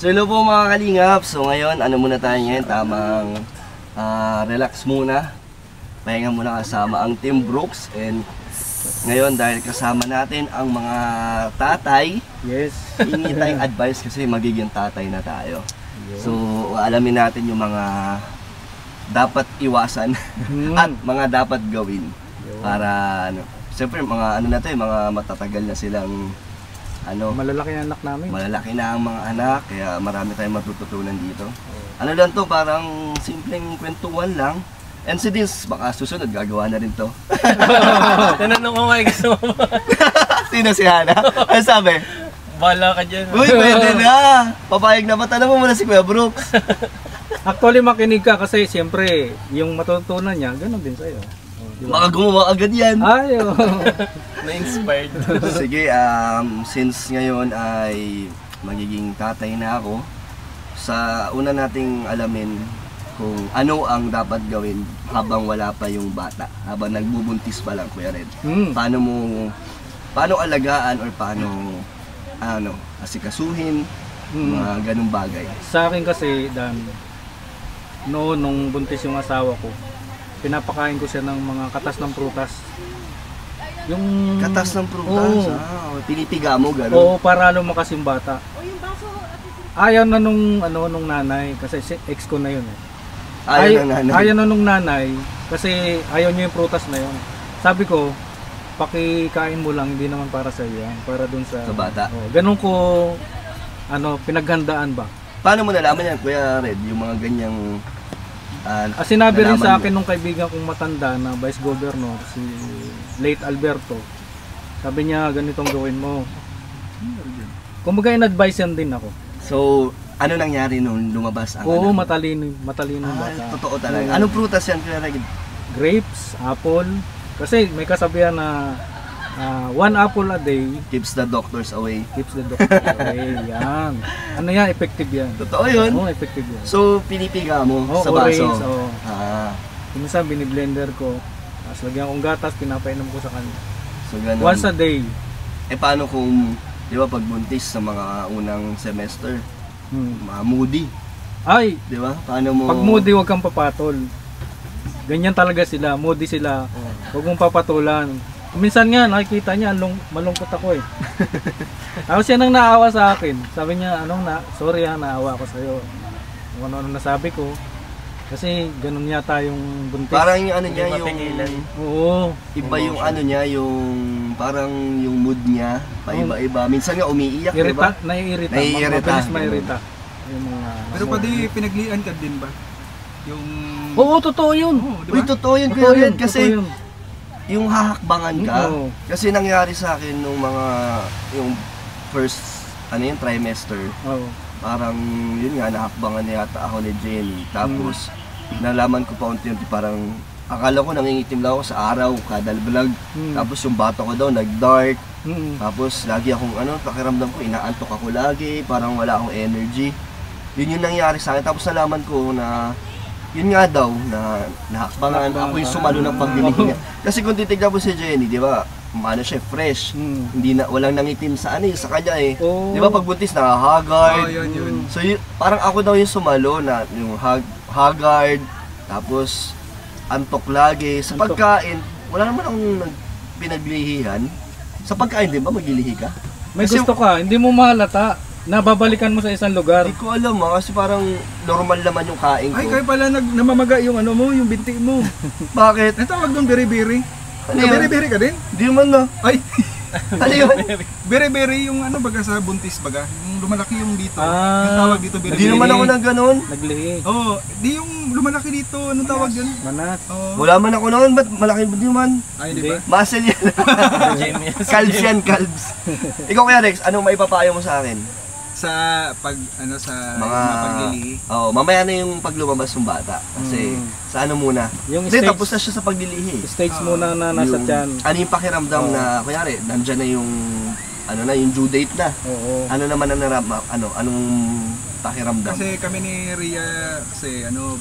So hello po mga kalingap. So ngayon, ano muna tayo ngayon? Tamang relax muna. Pahinga muna kasama ang Team Brooks. And ngayon dahil kasama natin ang mga tatay, yes, hingi tayong advice kasi magiging tatay na tayo. So alamin natin yung mga dapat iwasan at mga dapat gawin para ano. Siyempre mga ano na to, mga matatagal na silang ano, malalaki na anak namin. Malalaki na ang mga anak, kaya marami tayong matututunan dito. Ano lang to, parang simpleng kwentuhan lang. And si Dins, baka susunod, gagawa na rin to. Tinanong ko nga gusto mo ba? Sino si Hana? Ano sabi? Bahala ka dyan. Uy, pwede na! Papayag na ba? Tanong mo muna si Kuya Brooks. Actually, makinig ka kasi siyempre, yung matutunan niya, gano'n din sa'yo. Diba? Baka gumawa agad yan. Ayo. Na-inspired. Sige, since ngayon ay magiging tatay na ako, sa una nating alamin kung ano ang dapat gawin habang wala pa yung bata, habang nagbubuntis pa lang, Kuya Red. Paano alagaan or paano asikasuhin, mga ganung bagay. Sa akin kasi, Dan, noon nung buntis yung asawa ko, pinapakain ko siya ng mga katas ng prutas. Yung katas ng prutas, pinipiga mo gano'n? Oo, para lumakas yung bata. Ayaw na nung nung nanay kasi ex ko na yun eh. Ayaw na nung nanay kasi ayaw niya yung prutas na yun. Sabi ko, pakikain mo lang, hindi naman para sa iyo, para dun sa bata. Ganun ko pinaghandaan ba. Paano mo nalaman yan, Kuya Red, yung mga ganyang sinabi rin sa akin nung kaibigan kong matanda na Vice Governor, si late Alberto. Sabi niya, ganitong gawin mo. Kumbaga in-advise yan din ako. So, ano nangyari nung lumabas ang Oo, matalino bata. Totoo talaga. Anong prutas yan, Kuya Red? Grapes, apple. Kasi may kasabihan na 1 apple a day keeps the doctors away. Keeps the doctors away. Yan. Ano yan? Effective yan. Totoo yun? Oo, effective yan. So, pinipiga mo sa baso? Oo. Minsan, biniblender ko. Tapos lagyan kong gatas, pinapainom ko sa kanya. So, ganun. Once a day. Paano kung, di ba, pagbuntis sa mga unang semester, moody? Ay! Di ba? Paano mo... Pag moody, huwag kang papatol. Ganyan talaga sila. Moody sila. Huwag mong papatulan. Minsan nga, nakikita niya, malungkot ako eh. Tapos siya nang naawa sa akin. Sabi niya, sorry naawa ako sa'yo. Ano nasabi ko. Kasi ganun yata yung buntis. Parang yung niya, Oo. Iba yung niya, yung parang yung mood niya, paiba-iba. Minsan nga umiiyak, di ba? Naiirita. Mabilis mairita. Pero pwede pinaglian ka din ba? Yung... Oo, totoo yun. Diba? Uy, totoo yun, Kuya Red. Kasi yung hahakbangan ka, kasi nangyari sa akin nung yung first, trimester, parang yun nga, nahakbangan yata ako ni Jenny. Tapos, nalaman ko pa unti-unti, parang, akala ko nangingitim lang ako sa araw, kada vlog. Tapos yung bata ko daw, nag-dark. Tapos, lagi akong, pakiramdam ko, inaantok ako lagi, parang wala akong energy. Yun yung nangyari sa akin. Tapos, nalaman ko na, yun nga daw, na nahakbangan, ako yung sumalo ng paglilinga. Kasi kung titignan mo si Jenny, di ba, siya, fresh. Hindi na, walang nangitim sa sa kanya eh. Di ba, pagbuntis, nakahagard. So, parang ako daw yung sumalo na, yung haggard, tapos, antok lagi. Sa pagkain, wala naman akong pinaglihihan. Sa pagkain, di ba, maglilihi ka? May gusto ka, hindi mo mahalata. Nababalikan mo sa isang lugar. Hindi ko alam kasi parang normal naman yung kain ko. Ay, kaya pala namamaga yung yung binti mo. Bakit? Ang tawag doon, beri-beri. Beri-beri ka din? Di man na. Ay! Ano yun? Beri-beri yung baga sa buntis baga. Yung lumalaki yung dito. Yung tawag dito, beri-beri. Di naman ako ng ganun. Naglihi. Oo, di yung lumalaki dito. Anong tawag yan? Manat. Wala man ako noon. Ba't malaki ba di man? Ay, di ba? Muscle yan. Calves yan, calves. Ikaw Kuya Rex, anong maipapayo mo sa akin? Sa paglilihi. Mamaya na yung paglumabas ng bata. Kasi sa muna. Tapos na siya sa paglilihi. Stage muna na nasa tiyan. Ano yung pakiramdam na, kunyari, nandyan na yung yung due date na. Ano naman anong pakiramdam? Kasi kami ni Rhea,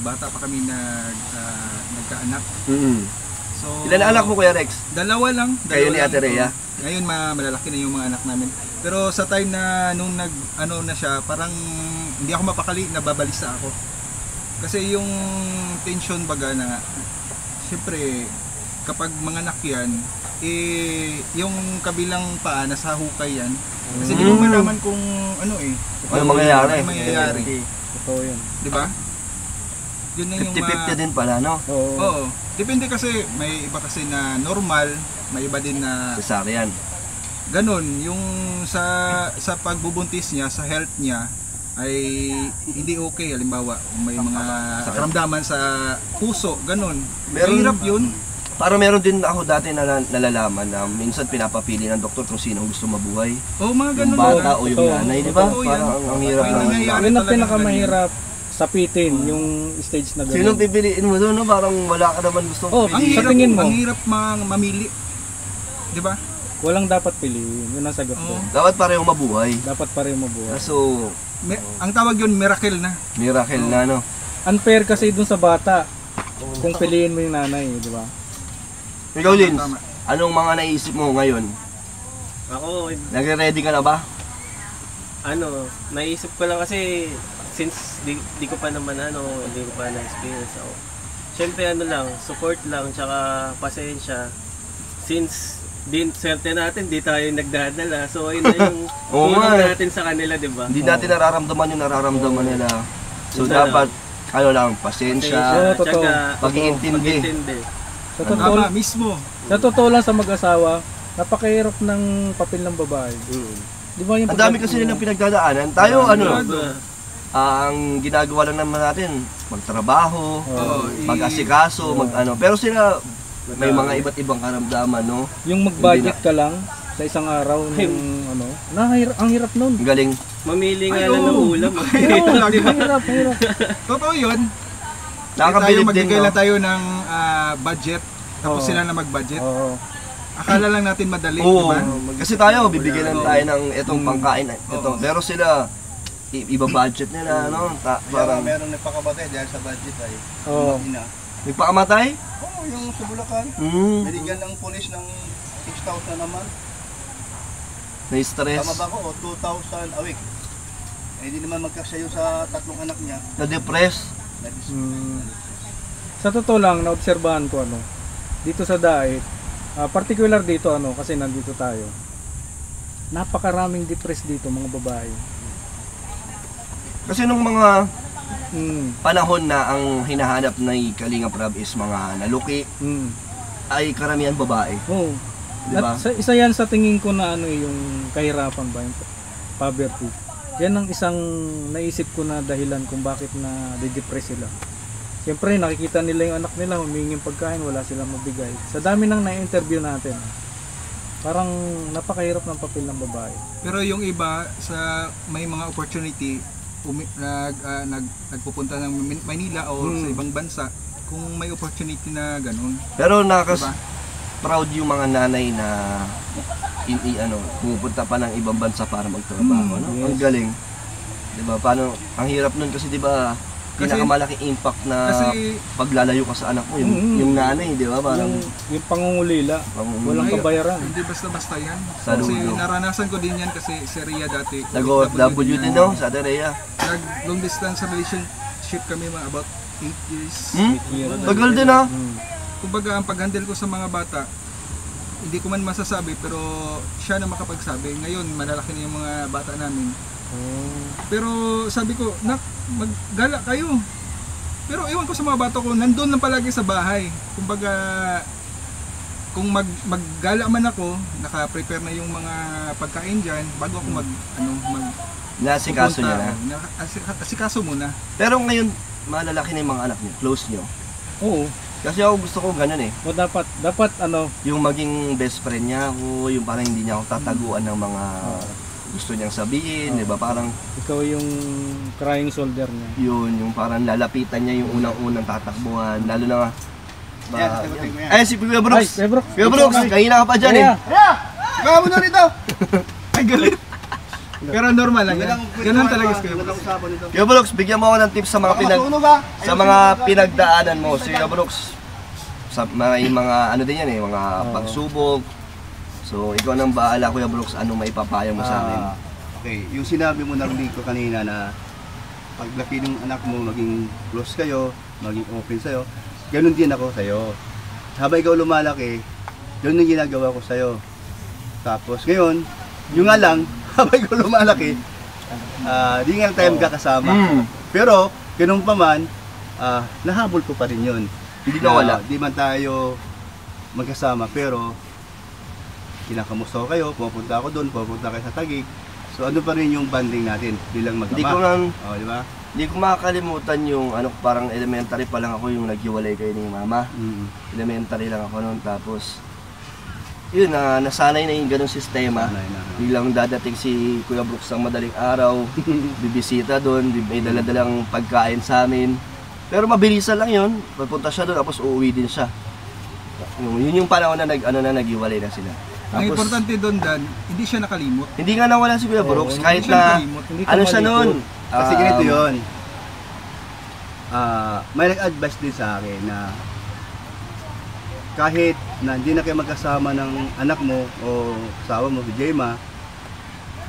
bata pa kami nagkaanak. So, ilan anak mo Kuya Rex? Dalawa lang. Kayo ni Ate Rhea? Ngayon malalaki na yung mga anak namin. Pero sa time na nung ano na siya, parang hindi ako mapakali, nababalisa ako. Kasi yung tension baga na, siyempre, kapag mga anak yan, yung kabilang paa, nasa hukay yan. Kasi di mo malaman kung ano Ano mangyayari? ano mangyayari. Totoo yun. Di ba? Yun na yung 50-50 din pala, no? Oo. Oo. Depende kasi, may iba kasi na normal, may iba din na Cesarean. ganun. Yung sa pagbubuntis niya, sa health niya, ay hindi okay. Halimbawa, may mga karamdaman sa puso, ganun. Mahirap yun. Parang meron din ako dati na nalalaman na minsan pinapapili ng doktor kung sino ang gusto mabuhay. Oo, mga Yung ganun. bata o yung Totoo. nanay, di ba? Totoo yan. Parang ang hirap May na. nangyayari. Yun ang talagang pinakamahirap sapitin, yung stage na Sino gano'n. pipiliin mo doon, no? Parang wala ka naman gustong Oh, Ang piliin. sa hirap, tingin mo? ang hirap mamili. Di ba? Walang dapat piliin. Yun ang sagot ko. Oo. Dapat pareho mabuhay. Dapat pa rin mabuhay. Kaso, Ang tawag yun, miracle na. miracle na, no? Unfair kasi dun sa bata kung piliin mo yung nanay, di ba? Ikaw, Lins, Tama. anong mga naisip mo ngayon? Ako, Nagre-ready ka na ba? naisip ko lang kasi since di ko pa naman hindi ko pa na-experience ako. Siyempre lang, support lang, tsaka pasensya. Since swerte natin, di tayo nagdadala. So ayun na yung Oo nga, tulong eh. natin sa kanila, di ba? Hindi natin nararamdaman yung nararamdaman nila. So, Yun na dapat, ano lang, pasensya, Oo, totoo. tsaka pag-iintindi. pag-iintindi. Sa totoo, Tama, mismo. sa totoo lang sa mag-asawa, napakahirap ng papel ng babae. Di ba yung Ang dami kasi nilang pinagdadaanan. Tayo, Diba? ang ginagawa lang naman natin, magtrabaho, Oo. mag-asikaso, mag-ano. Pero sila, may mga iba't ibang karamdaman, no? Yung mag-budget ka lang sa isang araw ng ano, ang hirap nun. Ang galing. Mamili nga Ay, lang ng oo. ulam. Oo, mahirap. Totoo yun. Nakakabilib din, Magbigay no? lang tayo ng budget, tapos Oo. sila na mag-budget. Oo. Akala lang natin madali, Oo. di ba? Kasi tayo, bibigyan lang Oo. tayo ng itong pangkain. Ito. Oo. Pero sila, iba budget nila, no? Parang, Meron nagpakabatay dahil sa budget ay Oo. ina. nagpakamatay? Oo, yung sa Bulacan, binigyan ng pulis ng 6,000 naman. Na-stress, Tama ba ko? O 2,000 a week. Eh, hindi naman magkasya yun sa tatlong anak niya. na-depress. Sa totoo lang, naobserbahan ko dito sa Dait, particular dito kasi nandito tayo. Napakaraming depressed dito mga babae. Kasi nung mga Mm. panahon na ang hinahanap na Kalinga Prab is mga naluki, Mm. ay karamihan babae. Oo. Di ba? At isa yan sa tingin ko na yung kahirapan ba, yung poverty. Yan ang isang naisip ko na dahilan kung bakit na de-depress sila. Siyempre nakikita nila yung anak nila humingi ng pagkain, wala silang mabigay. Sa dami nang na-interview natin, parang napakahirap ng papel ng babae. Pero yung iba, sa may mga opportunity, nagpupunta ng Manila o sa ibang bansa, kung may opportunity na ganun. Pero Diba? proud yung mga nanay na pumupunta pa ng ibang bansa para magtrabaho, no? Yes. Ang galing. 'Di ba? Paano ang hirap nun kasi 'di ba? Kasi- Pinakamalaking impact na Kasi paglalayo ka sa anak mo, yung nanay, 'di ba? Parang Yung pangungulila, walang Ay, kabayaran. hindi basta-basta yan. Saludo. Kasi naranasan ko din yan kasi si Rhea dati. nag-OFW din, no? Sa Aterea. Nag long distance relationship kami mga about 8 years. Tagal din, ha? Kumbaga ang pag-handle ko sa mga bata, hindi ko man masasabi pero siya na makapagsabi. Ngayon malalaki na yung mga bata namin. Pero sabi ko, nak, maggala kayo. Pero ewan ko sa mga bata ko, nandun lang palagi sa bahay. Kumbaga, kung maggala man ako, naka-prepare na yung mga pagkain dyan, bago ako Nasikaso niya na. Asikaso muna. Pero ngayon, malalaki na yung mga anak niyo, close niyo. Oo. Kasi ako gusto ko ganun eh. O dapat Yung maging best friend niya ako, yung parang hindi niya ako tataguan ng mga gusto niyang sabihin, di ba? Parang ikaw yung crying soldier niya. yun, yung parang lalapitan niya yung unang-unang tatakbuhan, lalo na nga. Yan, sagutin mo yan. Ay, si Kuya Brooks! Ay, Brooks! Kuya Brooks, kanina ka pa dyan eh. Ikaw mo na rito! Ay, galit. Pero normal lang yan. Ganun talaga si Kuya Magandang usapan nito. Kuya Brooks, bigyan mo ako ng tips sa mga sa mga pinagdaanan mo. Si Kuya Brooks, sa may mga ano din yan eh, mga pagsubok. So, ikaw nang bahala, Kuya Brooks, anong maipapayo mo sa amin? Okay, yung sinabi mo narinig ko kanina na paglaki ng anak mo, maging close kayo, maging open sa'yo, ganun din ako sa'yo. Habang ikaw lumalaki, yun yung ginagawa ko sa'yo. Tapos ngayon, yung nga lang, habang ikaw lumalaki, di nga tayo magkakasama. Pero, ganun pa man, nahabol ko pa rin yun. Hindi nawala. Di man tayo magkasama, pero kinakamusta ko kayo, pupunta ako doon, pupunta kayo sa Taguig. So ano pa rin yung banding natin bilang mag-ama. Di ba? Hindi ko makakalimutan yung parang elementary pa lang ako yung naghiwalay kayo ni Mama. Elementary lang ako noon, tapos yun, nasanay na yung ganung sistema. Bilang dadating si Kuya Brooks ng madaling araw, bibisita doon, may daladalang pagkain sa amin. Pero mabilisan lang yun, pupunta siya doon, tapos uuwi din siya. Yun yung panahon na naghiwalay na sila. Ang importante doon, Dan, hindi siya nakalimot. Hindi nga nawala si Kuya Brooks, kahit siya na nakalimot, siya noon. Kasi ganito yun. May nag-advise din sa akin na kahit na hindi na kayo magkasama ng anak mo o asawa mo, si Jema,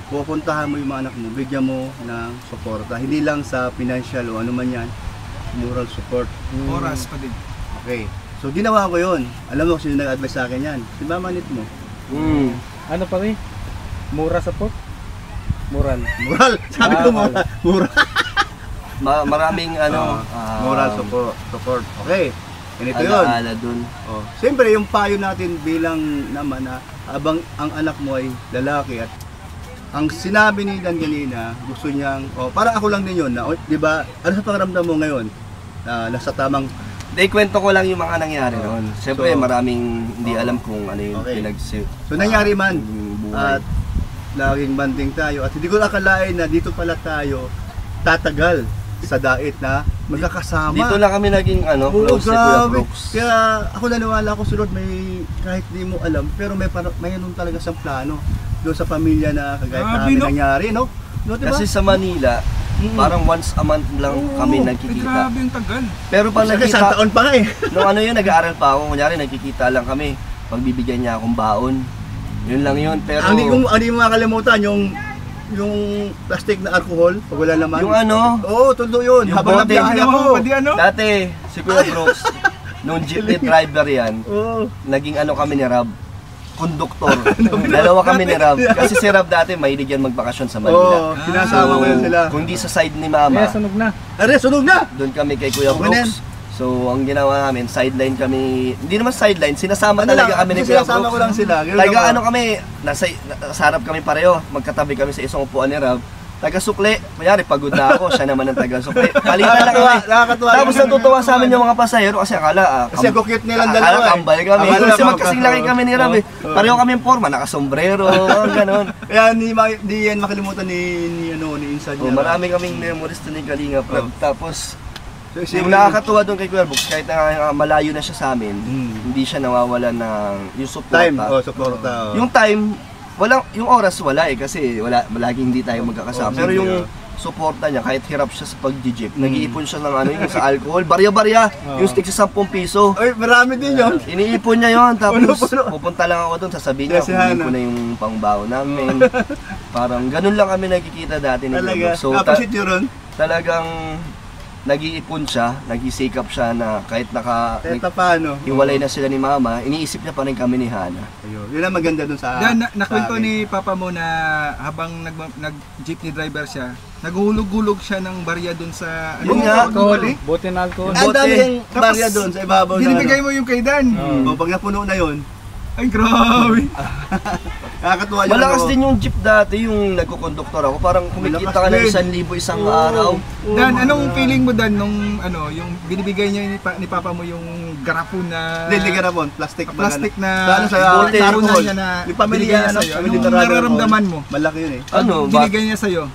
pupuntahan mo yung mga anak mo, bigyan mo ng suporta. Hindi lang sa financial o ano man yan, moral support. Oras pa din. Okay. So ginawa ko yun. Alam mo kung sino nag-advise sa akin yan? Si Mama Nit mo. Ano pa rin? Mura sa pot? Moral. Moral! Sabi ko moral. Moral. Maraming moral support. Okay. Ganito yun. Alaala dun. Siyempre yung payo natin bilang naman na abang ang anak mo ay lalaki at ang sinabi ni Dan kanina, gusto niyang, parang ako lang din yun, na, di ba, ano sa pakiramdam mo ngayon? Nasa tamang... Kwento ko lang yung mga nangyari noon. Siyempre, maraming hindi alam kung ano yung So, nangyari man, at laging banding tayo, at hindi ko akalain na dito pala tayo tatagal sa dait na magkakasama. Dito na kami naging close si Kuya Brooks. Kaya ako naniwala ko sunod may kahit di mo alam, pero may ganun talaga sa plano doon sa pamilya na kagaya namin nangyari, no? Diba? Kasi sa Manila, parang once a month lang kami nagkikita. Grabe yung tagal. Pero pag isang taon pa nga eh. Nung nag-aaral pa ako, kunyari nagkikita lang kami, pagbibigyan niya akong baon. Yun lang yun, pero... Hindi mo makalimutan yung plastic na alcohol, pag wala naman. Yung Oo, tulo yun. Yung Habang bote. nabiyahe ako. Dati, si Kuya Brooks, nung jeepney driver yan, naging kami ni Rob, konduktor. Dalawa kami ni Rob. Kasi si Rob dati, mahilig yan magbakasyon sa Manila. Sinasama ko yan sila. Kung di sa side ni Mama, sunog na. Sunog na! doon kami kay Kuya Brooks. So, ang ginawa namin, sideline kami, hindi naman sideline, sinasama talaga kami ni Kuya Brooks. Sinasama ko lang sila. Talaga kami, nasa harap kami pareho, magkatabi kami sa isang upuan ni Rob. Taga-sukli, mayari pagod na ako, siya naman ang taga-sukli. Palitan lang kami. Tapos natutuwa sa amin yung mga pasahero kasi akala, kasi cute nilang dalawa. Kambal kami. Kasi magkasing laki kami ni Rob eh. Pareho kami yung forma, nakasombrero, gano'n. Kaya hindi yan makalimutan ni Insan niya. Marami kaming memories na ni Kalinga Prab. Tapos, yung nakakatuwa doon kay Kuya Brooks, kahit na malayo na siya sa amin, hindi siya nawawalan ng yung suporta. Suporta. Yung time, yung oras wala kasi laging hindi tayo magkakasama. Pero yung suporta niya, kahit hirap siya sa pag-jeep, nag-iipon siya ng yung sa alcohol, barya-barya, yung stick sa 10 piso. Ay, marami din yun. Iniipon niya yon, tapos pupunta lang ako doon, sasabihin niya, kunin ko na yung pangbaon namin. Parang ganun lang kami nagkikita dati ni Kuya Brooks. So, talagang nag-iipon siya, nag-isikap siya na kahit hiwalay na sila ni Mama, iniisip niya pa rin kami ni Hana. Yun ang maganda dun sa... Nakwento ni Papa mo na habang nag-jeepney driver siya, naghulog-hulog siya ng barya dun sa... Yun nga, bote na alcohol. Ang daming barya dun sa ibabaw. Binibigay mo yung kay Dan. Pag napuno na yun, ay grabe. Nakakatuwa yun. Malakas din yung jeep dati, yung nagkukonduktor ako. Parang kumikita ka ng 1,000 isang araw. Dan, anong feeling mo Dan nung yung binibigay niya ni Papa mo yung garapon na... Hindi garapon, plastic na... Sa alcohol niya na yung pamilya sa'yo. Anong nararamdaman mo? Malaki yun eh. Binigay niya sa'yo?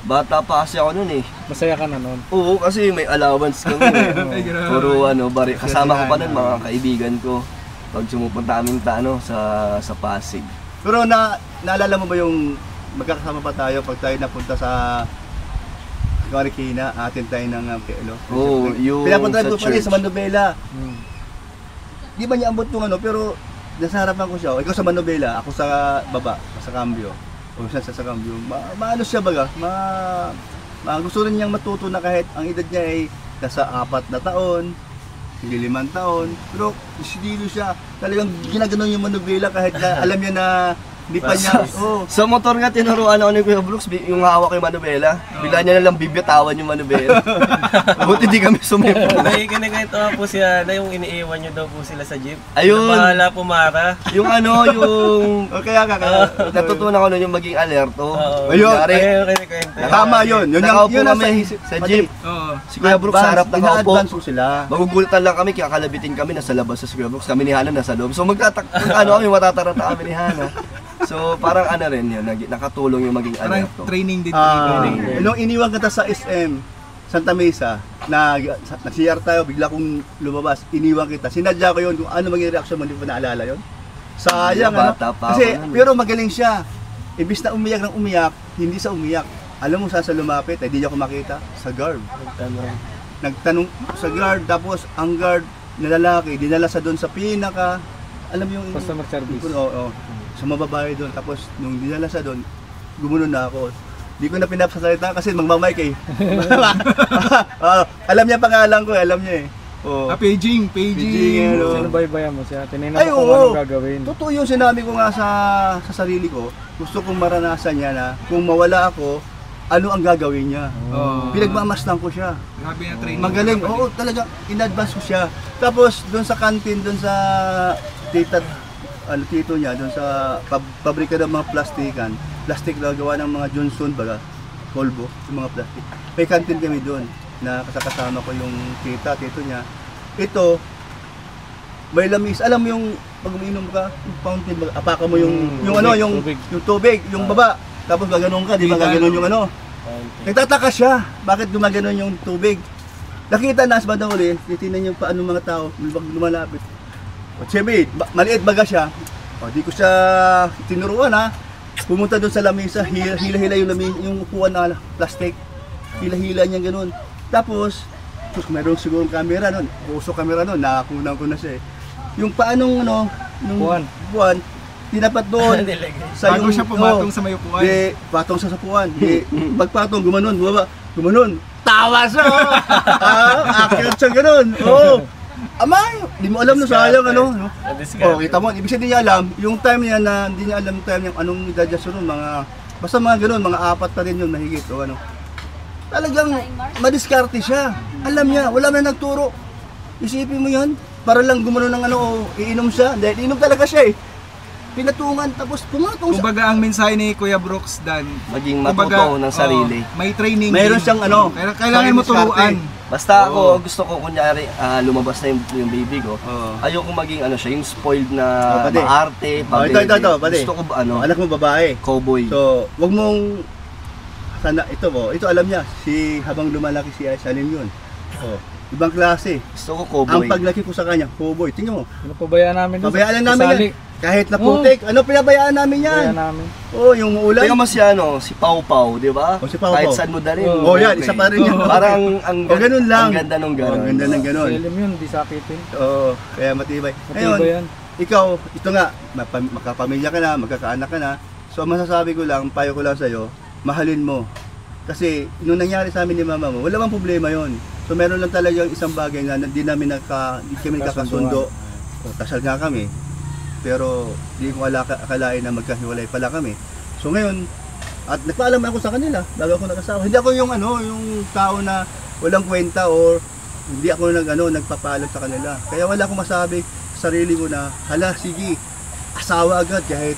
Bata pa kasi ako noon eh. Masaya ka na noon? Oo, kasi may allowance kami eh. Puro kasama ko pa nun mga kaibigan ko. Pag sumupunta kami sa Pasig. Pero naalala mo ba yung magkakasama pa tayo pag tayo napunta sa Marikina, atin tayo ng PLO? Oo, yung pinapunta sa doon pa rin church. sa Mandubela. Di ba niya ambot yung pero nasa harapan ko siya, o ikaw sa manobela, ako sa baba, sa cambio. O siya sa cambio. Maano siya baga, gusto rin niyang matuto na kahit ang edad niya ay nasa 4 na taon, hindi 5 taon. Pero desidilo siya. Talagang ginaganon yung manobela kahit na alam niya na hindi pa niya. Sa motor nga tinuruan ako ni Kuya Brooks, yung hawak yung manubela. Bila niya nalang bibitawan yung manubela. Buti di kami sumipo. Ganito nga po siya na yung iniiwan nyo daw po sila sa jeep. Ayun. Bahala pumara. Yung yung Kaya natutunan ko nun yung maging alerto. Ayun. Tama yun. Yun Nakaupo ang kami sa jeep. Si Kuya Brooks sa harap nakaupo. Ina-advance ko sila. Magugulutan lang kami, kaya kalabitin kami nasa labas sa Kuya Brooks. Kami ni Hana nasa loob. So kami matataranta kami ni Hana. So parang rin yun, nakatulong yung maging Parang alerto. training din. Nung iniwan kita sa SM, Santa Mesa, nag-CR tayo, bigla kong lumabas, iniwan kita. Sinadya ko yun, kung ano maging reaction mo, hindi ko naalala yun. Sayang, Bata pa Kasi, ako nun. pero magaling siya. Ibis na umiyak ng umiyak, hindi sa umiyak. Alam mo saan sa lumapit, hindi niya ko makita, sa guard. Nagtanong sa guard, tapos ang guard na lalaki, dinala sa doon sa pinaka, alam mo yung... Customer service. Oo. Sa mababae doon. Tapos nung dinala sa doon, gumunon na ako. Di ko na pinapasalita kasi magmamike eh. Alam niya pangalan ko, alam niya eh. Paging. Sinubaybayan mo siya, tinignan Ay, mo kung oo. anong gagawin. Totoo yung sinabi ko nga sa sarili ko. Gusto kong maranasan niya na kung mawala ako, ano ang gagawin niya. Pinagmamasdan ko siya. Grabe na training. Magaling. Oo, talaga in-advance ko siya. Tapos doon sa canteen, doon sa tito niya, doon sa pabrika ng mga plastikan. Plastic na gawa ng mga Johnson baga, Volvo, yung mga plastic. May canteen kami doon na kasama ko yung tito niya. Ito, may lamis. Alam mo yung pag umiinom ka, yung fountain, apaka mo yung tubig, yung baba. Tapos gaganon ka, di ba gaganon yung ano? Nagtataka siya, bakit gumaganon yung tubig? Nakita na sa bandang uli, titinan yung paano mga tao, lumalapit. O siyempre, maliit baga siya. O di ko siya tinuruan ha. Pumunta doon sa lamesa, hila-hila yung upuan na plastic. Hila-hila niya ganoon. Tapos, meron siguro camera noon. Uso camera noon, nakakunan ko na siya eh. Yung paanong nung buwan, tinapat doon. Bago siya pumatong sa may upuan. Patong sa upuan. Pagpatong, gumanon. Tawa siya! Akit siya ganoon. Amay, di mo alam na sayang kita mo, ibig sabihin niya alam, yung time niya na hindi niya alam yung time niya anong edad niya sunod, basta mga ganoon, mga 4 pa rin yun mahigit o ano. Talagang madiskarte siya. Alam niya, wala na nagturo. Isipin mo yan, para lang gumano ng iinom siya, dahil iinom talaga siya eh. Pinatungan, tapos pumatong siya. Kumbaga ang mensahe ni Kuya Brooks, Dan, Maging matuto ng sarili. may training. Mayroon siyang kailangan mo turuan. Basta ako, gusto ko kunyari lumabas na yung baby ko. Ayoko maging siya, yung spoiled na maarte, Ito, gusto ko anak mo babae. Cowboy. So, wag mong ito alam niya, habang lumalaki si Aisalin yun. Ibang klase. Gusto ko cowboy. Ang paglaki ko sa kanya, cowboy. Tingnan mo. Pabayaan namin doon. Pabayaan namin yan. Kahit na putik, pinabayaan namin yan. Pabayaan namin. Yung ulan. Tingnan mo si Pau Pau, di ba? Si Pau Pau. Kahit saan mo dalhin. Yan, isa pa rin yan. Parang ganun lang. Ang ganda nung gano'n. Ang ganda ng gano'n. Selim yun, di sakitin. Kaya matibay. Matibay yan. Ikaw, ito nga, makapamilya ka na, magkakaanak ka na. So masasabi ko lang, payo ko lang sa'yo, mahalin mo. Kasi nung nangyari sa amin ni mama mo, wala mang problema yon. So meron lang talagang isang bagay na hindi kami nakakasundo. Kasal nga kami. Pero hindi ko akalain na magkahiwalay pala kami. So ngayon, at nagpaalam ako sa kanila bago ako nag-asawa. Hindi ako yung tao na walang kwenta or hindi ako nagpapaalam sa kanila. Kaya wala akong masabi sa sarili ko na, hala, sige, asawa agad kahit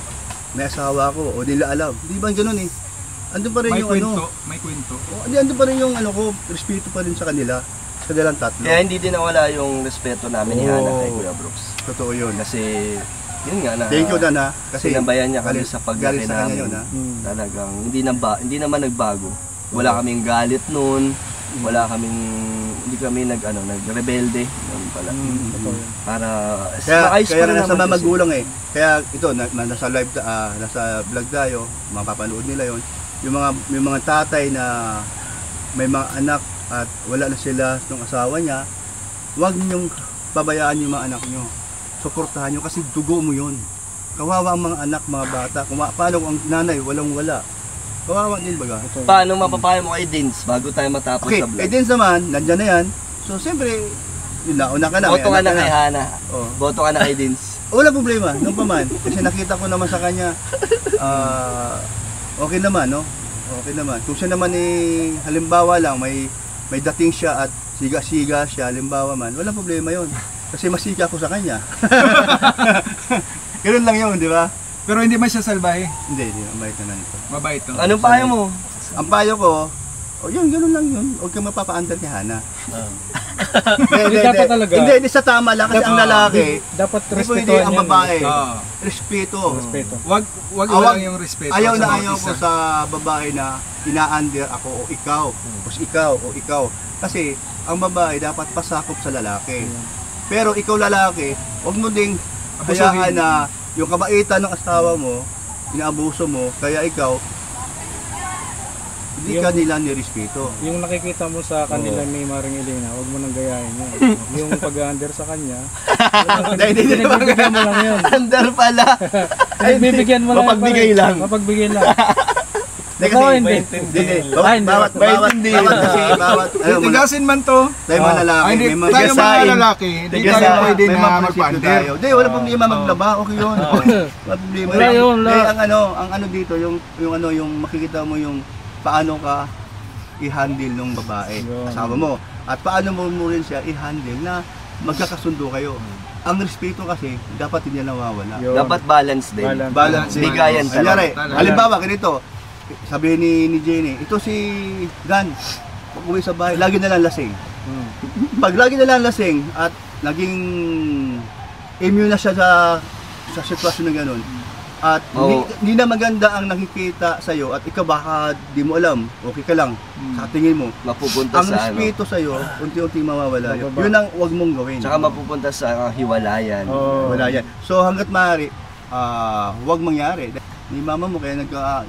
may asawa ako o nila alam. Di ba ganoon eh? Andun pa rin May yung kwento. Andun pa rin yung ko, respeto pa rin sa kanila. Sa kanilang tatlo. Kaya hindi din nawala yung respeto namin ni Hana kay Kuya Brooks. Totoo yun. Kasi yun nga na. Thank you Dan ha. Kasi sinabayan niya kami sa paglaki namin. Yun, ha? Talagang hindi naman nagbago. Wala kaming galit noon. Hindi kami nagrebelde noon pala. Para kaya nasa mga magulang eh. Kaya ito nasa live nasa vlog tayo, mapapanood nila yon. Yung mga tatay na may mga anak at wala na sila ng asawa niya, huwag niyong pabayaan yung mga anak niyo. suportahan nyo kasi dugo mo yun. Kawawa ang mga anak, mga bata. Paano ang nanay, walang-wala. Kawawa din baga. Paano mapapayo mo kay Dins bago tayo matapos Okay, sa vlog? Dins naman, nandyan na yan. So, siyempre, yun na, una ka na. Boto ka na kay ha. Hana. Oh. Boto ka na kay Dins. Wala problema, nung paman. Kasi nakita ko naman sa kanya, okay naman, no? Okay naman. Kung siya naman halimbawa lang, may dating siya at siga-siga siya, halimbawa man, walang problema yon. Kasi masika ko sa kanya. Ganun lang yun, di ba? Pero hindi man siya salbahe. Hindi, mabait naman ito. Mabait to. Anong payo mo? Ang payo ko, yun, ganun lang yun. Huwag kang mapapaandar kay Hana. Hindi, dapat talaga. Hindi, sa tama lang kasi ang lalaki, Dapat hindi pwede respetuhan ang yan. babae. Oo. Respeto. Respeto. Wag lang yung respeto. Ayaw sa na bawat ayaw isa. ko sa babae na ina-under ako o ikaw, o ikaw. Kasi ang babae dapat pasakop sa lalaki. Pero ikaw lalaki, huwag mo ding hayaan na yung kabaitan ng asawa mo, inaabuso mo, kaya ikaw, hindi ka nila nirespeto. Yung nakikita mo sa kanila ni Maring Elena, huwag mo nang gayahin yan. Yung pag-under sa kanya, pinagbibigyan mo lang yun. Under pala. Pinagbibigyan mo lang. Mapagbigay lang. Mapagbigay lang. Hindi Totoo, kasi, hindi. hindi. Ah, hindi. Bawat kasi, Titigasin man to. tayo mga lalaki, Hindi, may mga tayo mga gasain. lalaki, hindi Tigasain. tayo pwede May na mga prinsipyo magpa-under. tayo. Hindi, wala problema maglaba, okay yun. Wala problema. Wala yun, wala. Ang ano dito, yung makikita mo yung paano ka i-handle ng babae, Yun. asawa mo. At paano mo rin siya i-handle na magkakasundo kayo. Ang respeto kasi, dapat hindi nawawala. Yun. Dapat balance din. Balance. Balance. Bigayan Kunyari, talaga. halimbawa, ganito, sabihin ni Jenny, ito si Dan, pag uwi sa bahay, lagi na lang lasing. Pag lagi na lang lasing at naging immune na siya sa sitwasyon na gano'n, at hindi na maganda ang nakikita sa'yo at ikaw baka di mo alam, okay ka lang, sa tingin mo, Mapupunta ang sa ano. respeto sa'yo, unti-unti mawawala. Mababa. Yun ang huwag mong gawin. Tsaka mapupunta sa hiwalayan. Oo. Wala yan. So hanggat maaari, huwag mangyari. Ni mama mo kaya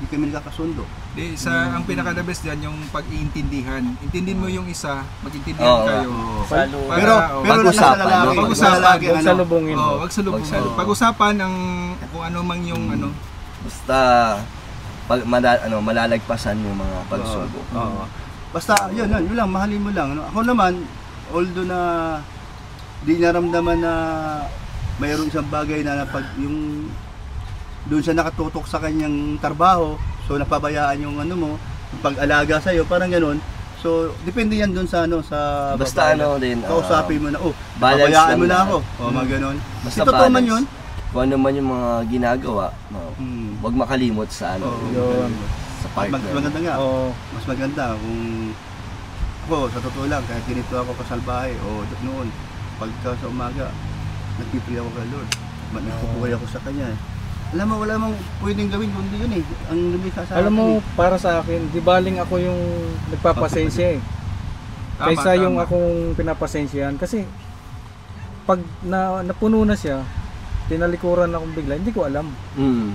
kami nagkakasundo. Di, ang pinaka-the best dyan, yung pag-iintindihan. Intindihin mo yung isa, Oo. mag-intindihan kayo. Salo. Pero Pag-usapan, nasa lalaki, no? nasa Pag-usapan, lalaki, Huwag ano, salubungin. Oh, wag sa lubong. Wag sa- Pag-usapan ang kung ano mang yung ano. Basta malalagpasan yung mga pagsubok. Oo. Basta yun lang, mahalin mo lang. Ano? Ako naman, although na di naramdaman na mayroon isang bagay na yung doon siya nakatutok sa kanyang trabaho, so napabayaan yung ano mo, yung pag-alaga sa iyo, parang ganoon. So depende yan doon sa sa Basta babae. ano din, Kausapin mo na, balance pabayaan mo lang na yan. ako. Mga ganoon. Basta Ito totoo man balance. yun. Kung ano man yung mga ginagawa, huwag makalimot sa ano, Yun. sa Mas partner. maganda nga. Oo. Mas maganda kung ako, sa totoo lang, kahit ganito ako kasalbahe o noon, pagka sa umaga, nagpipili ako kay Lord. Nagpupuhay ako sa Kanya. Alam mo, wala mong pwedeng gawin kundi yun eh. Ang lumikha sa Alam mo, akin eh. para sa akin, di baling ako yung nagpapasensya eh. Tama, Kaysa yung tama. akong pinapasensyahan. Kasi, pag napuno na siya, tinalikuran akong bigla, hindi ko alam.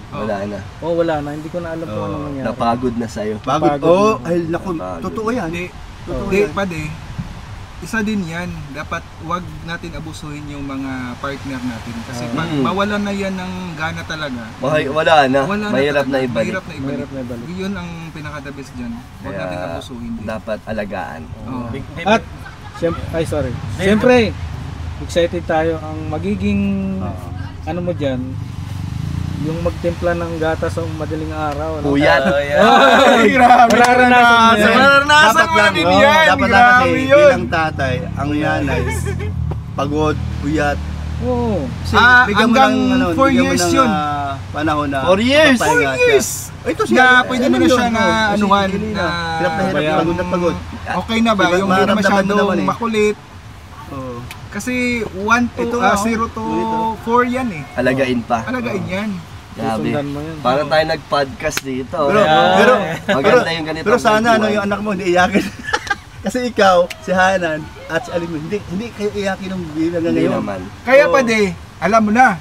Wala na. Wala na, hindi ko na alam kung anong nangyari. Napagod na sa'yo. Pagod. Napagod. Ay, naku, Napagod. totoo yan. Hindi, Totoo hindi yan. pade. Isa din yan. Dapat wag natin abusuhin yung mga partner natin. Kasi pag mawalan na yan ng gana talaga, Wala na. wala Mahirap na talaga. ibalik. Mahirap na ibalik. Mahirap na ibalik. Yun ang pinaka-the best dyan. Huwag Kaya natin abusuhin din. dapat alagaan. Oo. At, siyempre, excited tayo. Ang magiging, ano mo dyan, yung magtimpla ng gatas sa madaling araw. Ano? Puyat. Ay, grabe. Mararanasan mo yan. Mararanasan mo din yan. Dapat lang kasi Grabe yun. bilang tatay, ang nanay, pagod, puyat. Oo. Kasi bigyan mo hanggang ng, 4 bigyan mo years ng, yun. Panahon na 4 years? mapapahinga 4 siya. years! Ito Na pwede mo na siya na anuhan, na na hirap na hirap, bayaan. pagod na pagod. Okay na ba? Diba, Yung hindi na maramdaman mo masyadong naman eh. makulit. Oo. Kasi 1 to Ito nga, 0 to 4 yan eh. Alagain pa. Alagain yan. Grabe. Susundan mo yan. Para tayo nag-podcast dito. Pero Maganda yung ganito. pero sana ano, yung anak mo hindi iyakin. Kasi ikaw, si Hanan at si Alim, hindi kayo iyakin ng bilang Hindi ngayon. naman. Kaya Oo. pa de, alam mo na.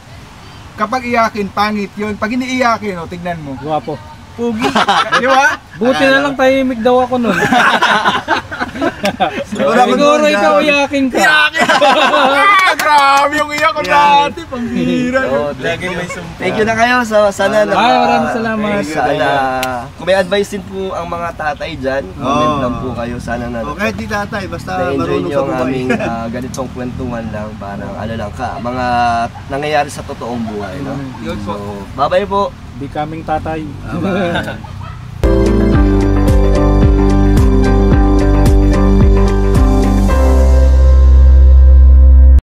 Kapag iyakin, pangit yun. Pag hindi iyakin, tignan mo. Guwapo. Pugi. Di ba? Buti na lang tahimik daw ako nun. Siguro Siguro ikaw iyakin ka. Grabe yung iyak ko dati, pambira. So, Lagi may sumpa. thank you na kayo. So, sana maraming salamat. Sana, kung may advice din po ang mga tatay dyan, comment lang po kayo. Sana na O kahit di tatay, basta na-enjoy marunong nyo sa ang buhay. aming ganitong kwentuhan lang. Parang ano lang ka, mga nangyayari sa totoong buhay. No? Yun po. So, bye-bye po. Becoming tatay. Tama.